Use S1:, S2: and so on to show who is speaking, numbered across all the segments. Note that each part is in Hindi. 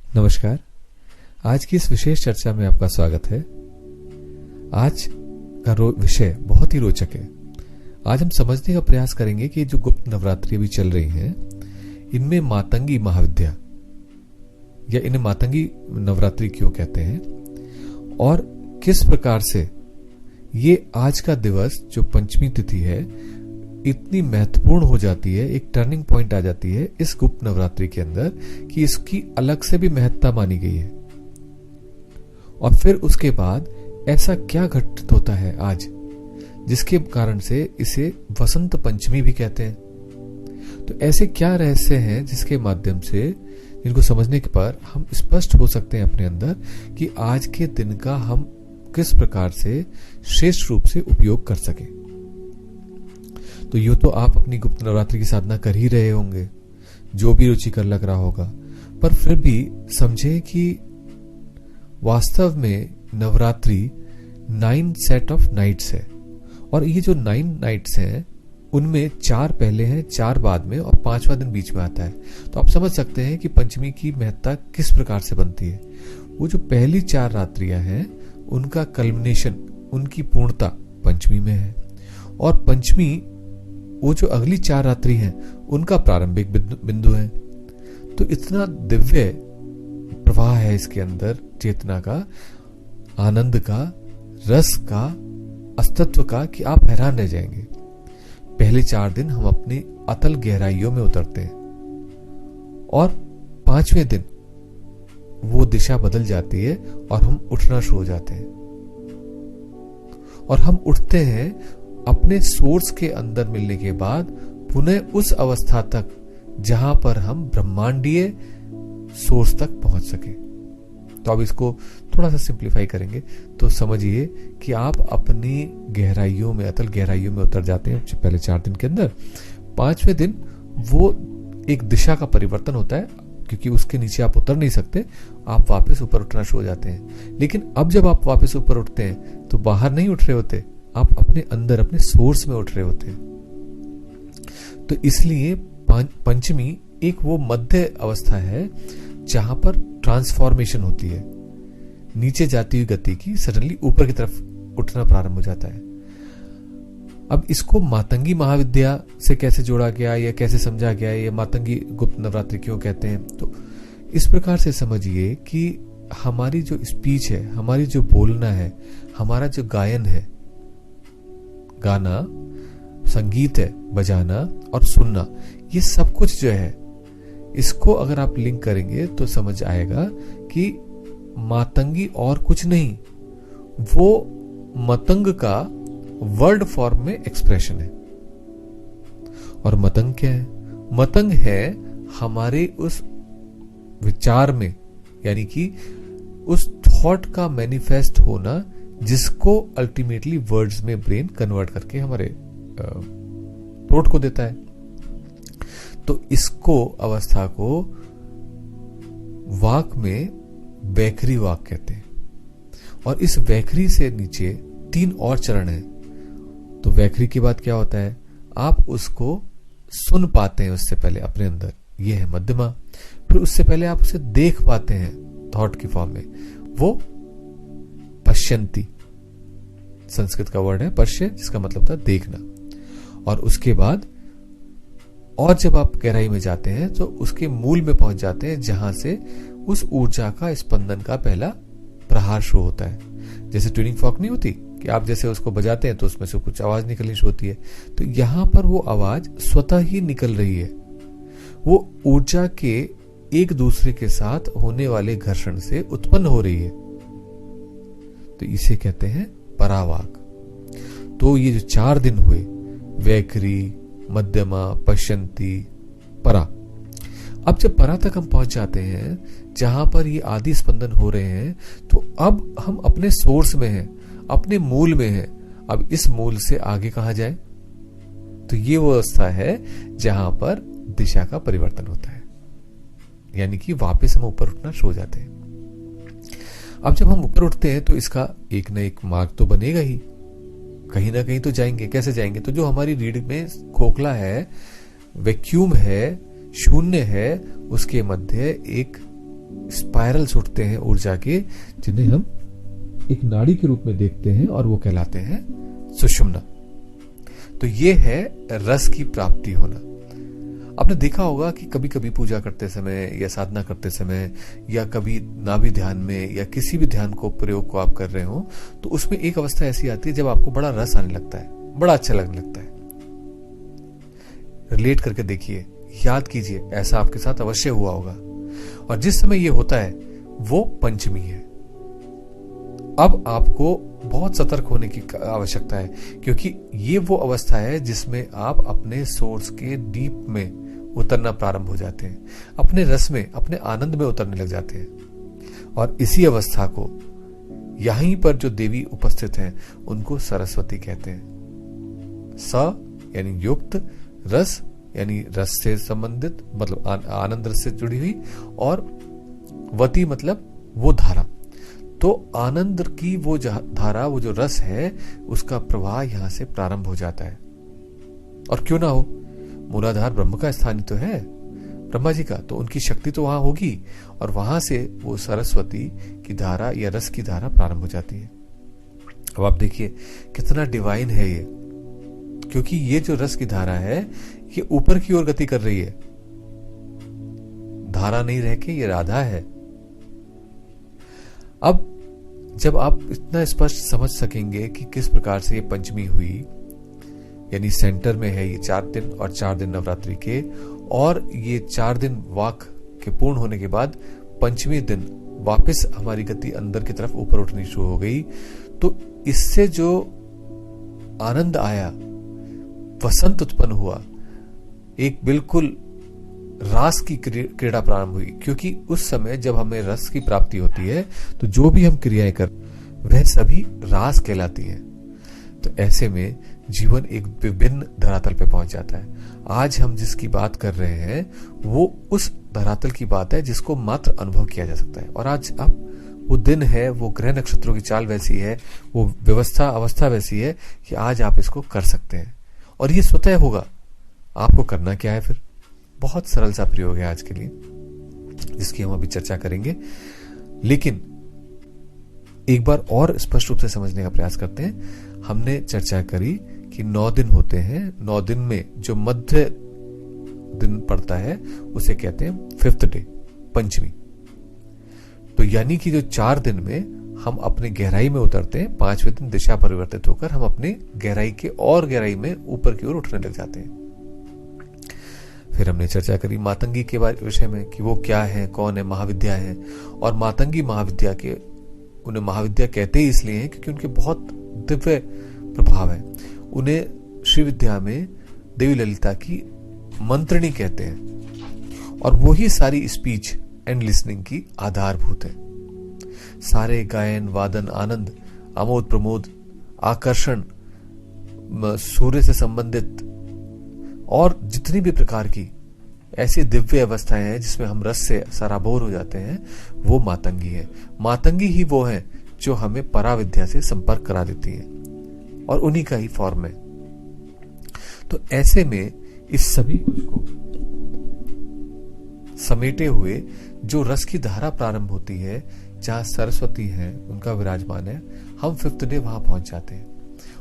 S1: नमस्कार। आज की इस विशेष चर्चा में आपका स्वागत है। आज का विषय बहुत ही रोचक है। आज हम समझने का प्रयास करेंगे कि जो गुप्त नवरात्रि अभी चल रही हैं, इनमें मातंगी महाविद्या या इन्हें मातंगी नवरात्रि क्यों कहते हैं और किस प्रकार से ये आज का दिवस जो पंचमी तिथि है इतनी महत्वपूर्ण हो जाती है, एक टर्निंग पॉइंट आ जाती है इस गुप्त नवरात्रि के अंदर कि इसकी अलग से भी महत्ता मानी गई है। और फिर उसके बाद ऐसा क्या घटित होता है आज जिसके कारण से इसे वसंत पंचमी भी कहते हैं। तो ऐसे क्या रहस्य हैं जिसके माध्यम से इनको समझने के पर हम स्पष्ट हो सकते हैं अपने अंदर कि आज के दिन का हम किस प्रकार से श्रेष्ठ रूप से उपयोग कर सके। तो यूं तो आप अपनी गुप्त नवरात्रि की साधना कर ही रहे होंगे, जो भी रुचिकर लग रहा होगा, पर फिर भी समझें कि वास्तव में नवरात्रि 9 सेट ऑफ नाइट्स है और ये जो 9 नाइट्स हैं उनमें 4 पहले हैं, 4 बाद में और 5वां दिन बीच में आता है। तो आप समझ सकते हैं कि पंचमी की महत्ता किस प्रकार से बनती है। वो जो पहली 4 रात्रियां हैं उनका कल्मिनेशन, उनकी पूर्णता पंचमी में है और पंचमी वो जो अगली 4 रात्रि हैं उनका प्रारंभिक बिंदु है। तो इतना दिव्य प्रवाह है इसके अंदर, चेतना का, आनंद का, रस का, अस्तित्व का, कि आप हैरान रह जाएंगे। पहले 4 दिन हम अपनी अतल गहराइयों में उतरते हैं और 5वें दिन वो दिशा बदल जाती है और हम उठना शुरू हो जाते हैं और हम उठते हैं अपने सोर्स के अंदर मिलने के बाद पुनः उस अवस्था तक जहां पर हम ब्रह्मांडीय सोर्स तक पहुंच सके। तो अब इसको थोड़ा सा सिंप्लीफाई करेंगे तो समझिए कि आप अपनी गहराइयों में, अतल गहराइयों में उतर जाते हैं पहले 4 दिन के अंदर। 5वें दिन वो एक दिशा का परिवर्तन होता है क्योंकि उसके नीचे आप उतर नहीं सकते, आप वापस ऊपर उठना शुरू हो जाते हैं। लेकिन अब जब आप वापस ऊपर उठते हैं तो बाहर नहीं उठ रहे होते, आप अपने अंदर, अपने सोर्स में उठ रहे होते हैं। तो इसलिए पंचमी एक वो मध्य अवस्था है जहां पर ट्रांसफॉर्मेशन होती है, नीचे जाती हुई गति की सडनली ऊपर की तरफ उठना प्रारंभ हो जाता है। अब इसको मातंगी महाविद्या से कैसे जोड़ा गया या कैसे समझा गया, या मातंगी गुप्त नवरात्रि क्यों कहते हैं, तो इस प्रकार से समझिए कि हमारी जो स्पीच है, हमारी जो बोलना है, हमारा जो गायन है, गाना, संगीत है, बजाना और सुनना, ये सब कुछ जो है इसको अगर आप लिंक करेंगे तो समझ आएगा कि मातंगी और कुछ नहीं, वो मतंग का वर्ड फॉर्म में एक्सप्रेशन है। और मतंग क्या है? मतंग है हमारे उस विचार में, यानी कि उस थॉट का मैनिफेस्ट होना जिसको अल्टीमेटली वर्ड्स में ब्रेन कन्वर्ट करके हमारे थॉट को देता है। तो इसको, अवस्था को वाक में वैखरी वाक कहते हैं और इस वैखरी से नीचे 3 और चरण हैं। तो वैखरी के बाद क्या होता है? आप उसको सुन पाते हैं उससे पहले अपने अंदर, ये है मध्यमा। फिर उससे पहले आप उसे देख पाते हैं थॉट की फॉर्म में, वो पश्यंती, संस्कृत का वर्ड है पश्य, जिसका मतलब होता है देखना। और उसके बाद और जब आप गहराई में जाते हैं तो उसके मूल में पहुंच जाते हैं जहां से उस ऊर्जा का, स्पंदन का पहला प्रहार शुरू होता है। जैसे ट्यूनिंग फॉर्क नहीं होती कि आप जैसे उसको बजाते हैं तो उसमें से कुछ आवाज निकलनी शुरू होती है, तो यहां पर वो आवाज स्वतः ही निकल रही है। वो ऊर्जा के एक दूसरे के साथ होने वाले घर्षण से उत्पन्न हो रही है। तो इसे कहते हैं परावाक। तो ये जो 4 दिन हुए, वैखरी, मध्यमा, पश्यंती, परा, अब जब परा तक हम पहुंच जाते हैं जहां पर ये आदि स्पंदन हो रहे हैं, तो अब हम अपने सोर्स में हैं, अपने मूल में हैं। अब इस मूल से आगे कहां जाए? तो ये वो अवस्था है जहां पर दिशा का परिवर्तन होता है, यानी कि वापस हम ऊपर उठना शुरू हो जाते हैं। अब जब हम ऊपर उठते हैं तो इसका एक न एक मार्ग तो बनेगा ही, कहीं ना कहीं तो जाएंगे। कैसे जाएंगे? तो जो हमारी रीढ़ में खोखला है, वैक्यूम है, शून्य है, उसके मध्य एक स्पाइरल्स उठते हैं ऊर्जा के, जिन्हें हम एक नाड़ी के रूप में देखते हैं और वो कहलाते हैं सुषुम्ना। तो ये है रस की प्राप्ति होना। आपने देखा होगा कि कभी कभी पूजा करते समय या साधना करते समय या कभी नाभि ध्यान में या किसी भी ध्यान को प्रयोग को आप कर रहे हो, तो उसमें एक अवस्था ऐसी आती है जब आपको बड़ा रस आने लगता है, बड़ा अच्छा लगने लगता है। रिलेट करके देखिए, याद कीजिए, ऐसा आपके साथ अवश्य हुआ होगा। और जिस समय ये होता है वो पंचमी है। अब आपको बहुत सतर्क होने की आवश्यकता है, क्योंकि ये वो अवस्था है जिसमें आप अपने सोर्स के डीप में उतरना प्रारंभ हो जाते हैं, अपने रस में, अपने आनंद में उतरने लग जाते हैं। और इसी अवस्था को यहीं पर जो देवी उपस्थित हैं उनको सरस्वती कहते हैं। स यानी युक्त, रस यानी रस से संबंधित, मतलब आनंद रस से जुड़ी हुई, और वती मतलब वो धारा। तो आनंद की वो धारा, वो जो रस है, उसका प्रवाह यहां से प्रारंभ हो जाता है। और क्यों ना हो, मूलाधार ब्रह्म का स्थान तो है, ब्रह्मा जी का, तो उनकी शक्ति तो वहां होगी, और वहां से वो सरस्वती की धारा या रस की धारा प्रारंभ हो जाती है। अब आप देखिए कितना डिवाइन है ये, क्योंकि ये जो रस की धारा है ये ऊपर की ओर गति कर रही है, धारा नहीं रह के ये राधा है। अब जब आप इतना स्पष्ट समझ सकेंगे कि किस प्रकार से ये पंचमी हुई, यानी सेंटर में है ये 4 दिन और 4 दिन नवरात्रि के, और ये 4 दिन वाक के पूर्ण होने के बाद पंचमी दिन वापस हमारी गति अंदर की तरफ ऊपर उठनी शुरू हो गई, तो इससे जो आनंद आया, वसंत उत्पन्न हुआ, एक बिल्कुल रास की क्रीड़ा प्रारंभ हुई। क्योंकि उस समय जब हमें रस की प्राप्ति होती है तो जो भी हम क्रियाएं कर वह सभी रास कहलाती है। तो ऐसे में जीवन एक विभिन्न धरातल पे पहुंच जाता है। आज हम जिसकी बात कर रहे हैं वो उस धरातल की बात है जिसको मात्र अनुभव किया जा सकता है। और आज अब वो दिन है, वो ग्रह नक्षत्रों की चाल वैसी है, वो व्यवस्था अवस्था वैसी है कि आज आप इसको कर सकते हैं, और ये स्वतः होगा। आपको करना क्या है फिर? बहुत सरल सा प्रयोग है आज के लिए, जिसकी हम अभी चर्चा करेंगे। लेकिन एक बार और स्पष्ट रूप से समझने का प्रयास करते हैं। हमने चर्चा करी कि 9 दिन होते हैं, 9 दिन में जो मध्य दिन पड़ता है उसे कहते हैं 5th डे, पंचमी। तो यानी कि जो 4 दिन में हम अपने गहराई में उतरते हैं, 5वें दिन दिशा परिवर्तित होकर हम अपने गहराई के और गहराई में ऊपर की ओर उठने लग जाते हैं। फिर हमने चर्चा करी मातंगी के विषय में कि वो क्या है, कौन है, महाविद्या है। और मातंगी महाविद्या के, उन्हें महाविद्या कहते ही इसलिए हैं क्योंकि उनके बहुत दिव्य प्रभाव है। उन्हें श्री विद्या में देवी ललिता की मंत्रिणी कहते हैं, और वही सारी स्पीच एंड लिसनिंग की आधारभूत है। सारे गायन, वादन, आनंद, आमोद प्रमोद, आकर्षण, सूर्य से संबंधित और जितनी भी प्रकार की ऐसी दिव्य अवस्थाएं हैं जिसमें हम रस से सराबोर हो जाते हैं, वो मातंगी है। मातंगी ही वो है जो हमें पराविद्या से संपर्क करा देती है, और उन्हीं का ही फॉर्म है। तो ऐसे में इस सभी कुछ को समेटे हुए जो रस की धारा प्रारंभ होती है, जहां सरस्वती है, उनका विराजमान है, हम 5th डे वहां पहुंच जाते हैं।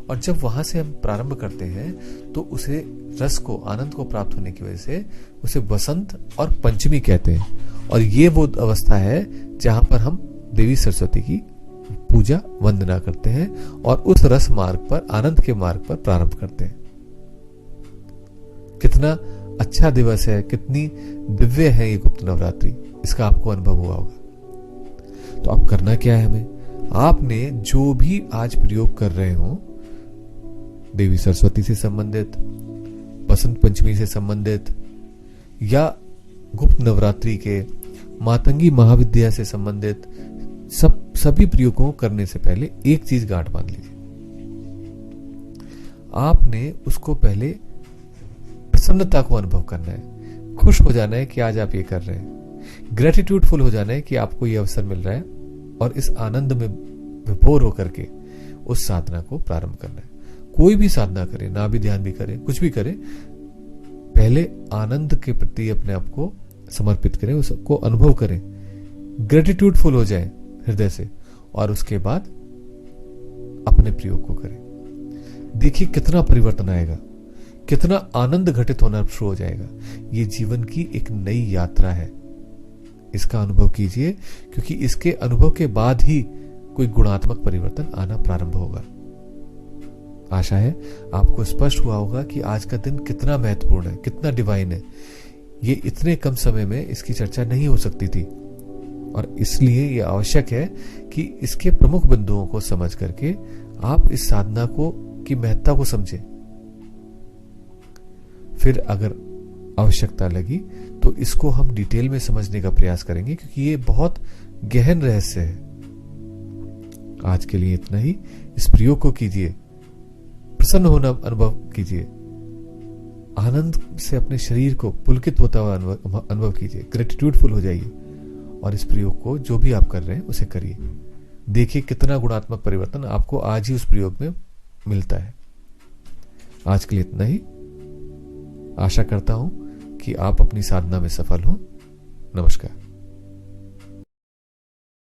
S1: और जब वहां से हम प्रारंभ करते हैं तो उसे रस को, आनंद को प्राप्त होने की वजह से उसे वसंत और पंचमी कहते हैं। और ये वो अवस्था है जहां पर हम देवी सरस्वती की पूजा, वंदना करते हैं और उस रस मार्ग पर, आनंद के मार्ग पर प्रारंभ करते हैं। कितना अच्छा दिवस है, कितनी दिव्य है ये गुप्त नवरात्रि, इसका आपको अनुभव हुआ होगा। तो अब करना क्या है हमें? आपने जो भी आज प्रयोग कर रहे हो, देवी सरस्वती से संबंधित, बसंत पंचमी से संबंधित, या गुप्त नवरात्रि के मातंगी महाविद्या से संबंधित, सभी प्रयोगों करने से पहले एक चीज गांठ बांध लीजिए। आपने उसको पहले प्रसन्नता को अनुभव करना है, खुश हो जाना है कि आज आप ये कर रहे हैं, ग्रेटिट्यूडफुल हो जाना है कि आपको ये अवसर मिल रहा है, और इस आनंद में विभोर होकर के उस साधना को प्रारंभ करना है। कोई भी साधना करें, ना भी ध्यान भी करें, कुछ भी करें, पहले आनंद के प्रति अपने आप को समर्पित करें, उसको अनुभव करें ग्रेटिट्यूडफुल हो जाए हृदय से और उसके बाद अपने प्रयोग को करें। देखिए कितना परिवर्तन आएगा, कितना आनंद घटित होना शुरू हो जाएगा। ये जीवन की एक नई यात्रा है, इसका अनुभव कीजिए, क्योंकि इसके अनुभव के बाद ही कोई गुणात्मक परिवर्तन आना प्रारंभ होगा। आशा है आपको स्पष्ट हुआ होगा कि आज का दिन कितना महत्वपूर्ण है, कितना डिवाइन है। ये इतने कम समय में इसकी चर्चा नहीं हो सकती थी और इसलिए ये आवश्यक है कि इसके प्रमुख बिंदुओं को समझ करके आप इस साधना को की महत्ता को समझें। फिर अगर आवश्यकता लगी तो इसको हम डिटेल में समझने का प्रयास करेंगे, क्योंकि ये बहुत गहन रहस्य है। आज के लिए इतना ही। इस प्रयोग को कीजिए, प्रसन्न होना अनुभव कीजिए, आनंद से अपने शरीर को पुलकित होता हुआ अनुभव कीजिए, ग्रेटिट्यूडफुल हो जाइए और इस प्रयोग को जो भी आप कर रहे हैं उसे करिए। देखिए कितना गुणात्मक परिवर्तन आपको आज ही उस प्रयोग में मिलता है। आज के लिए इतना ही। आशा करता हूं कि आप अपनी साधना में सफल हो। नमस्कार।